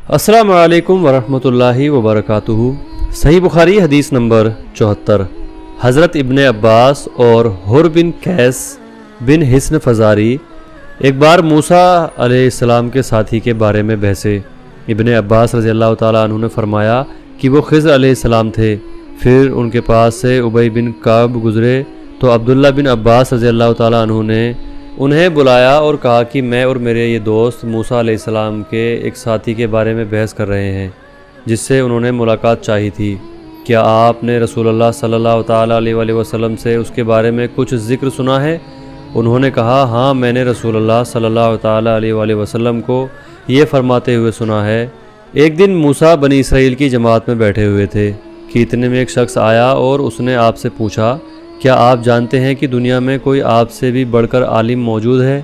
السلام علیکم ورحمۃ اللہ وبرکاتہ۔ صحیح بخاری حدیث نمبر 74۔ حضرت ابن عباس اور حر بن قیس بن حصن فزاری ایک بار موسیٰ علیہ السلام کے ساتھی کے بارے میں بحثے۔ ابن عباس رضی اللہ تعالیٰ عنہ نے فرمایا کہ وہ خضر علیہ السلام تھے۔ پھر ان کے پاس سے ابی بن کعب گزرے تو عبداللہ بن عباس رضی اللہ تعالیٰ عنہ نے انہیں بلایا اور کہا کہ میں اور میرے یہ دوست موسیٰ علیہ السلام کے ایک ساتھی کے بارے میں بحث کر رہے ہیں جس سے انہوں نے ملاقات چاہی تھی۔ کیا آپ نے رسول اللہ صلی اللہ تعالیٰ علیہ وآلہ وسلم سے اس کے بارے میں کچھ ذکر سنا ہے؟ انہوں نے کہا ہاں، میں نے رسول اللہ صلی اللہ تعالیٰ علیہ وآلہ وسلم کو یہ فرماتے ہوئے سنا ہے۔ ایک دن موسیٰ بنی اسرائیل کی جماعت میں بیٹھے ہوئے تھے کہ اتنے میں ایک شخص آیا اور اس نے آپ سے پوچھا کیا آپ جانتے ہیں کہ دنیا میں کوئی آپ سے بھی بڑھ کر عالم موجود ہے؟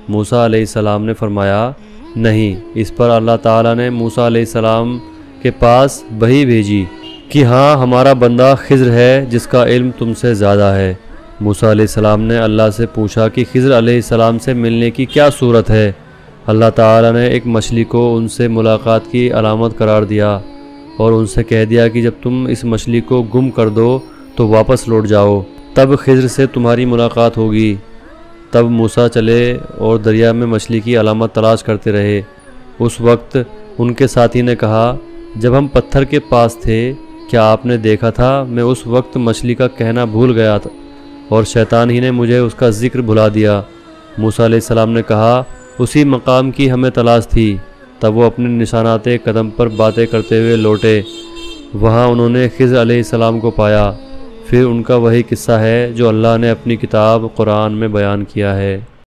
موسیٰ علیہ السلام نے فرمایا نہیں۔ اس پر اللہ تعالیٰ نے موسیٰ علیہ السلام کے پاس وحی بھیجی کہ ہاں، ہمارا بندہ خضر ہے جس کا علم تم سے زیادہ ہے۔ موسیٰ علیہ السلام نے اللہ سے پوچھا کہ خضر علیہ السلام سے ملنے کی کیا صورت ہے؟ اللہ تعالیٰ نے ایک مچھلی کو ان سے ملاقات کی علامت قرار دیا اور ان سے کہہ دیا کہ جب تم اس مچھلی کو گم کر دو تو واپس لوٹ جاؤ، تب خضر سے تمہاری ملاقات ہوگی۔ تب موسیٰ چلے اور دریا میں مچھلی کی علامت تلاش کرتے رہے۔ اس وقت ان کے ساتھی نے کہا جب ہم پتھر کے پاس تھے کیا آپ نے دیکھا تھا؟ میں اس وقت مچھلی کا کہنا بھول گیا تھا اور شیطان ہی نے مجھے اس کا ذکر بھلا دیا۔ موسیٰ علیہ السلام نے کہا اسی مقام کی ہمیں تلاش تھی۔ تب وہ اپنے نشانات قدم پر باتیں کرتے ہوئے لوٹے۔ وہاں انہوں نے خضر علیہ السلام کو پایا۔ پھر ان کا وہی قصہ ہے جو اللہ نے اپنی کتاب قرآن میں بیان کیا ہے۔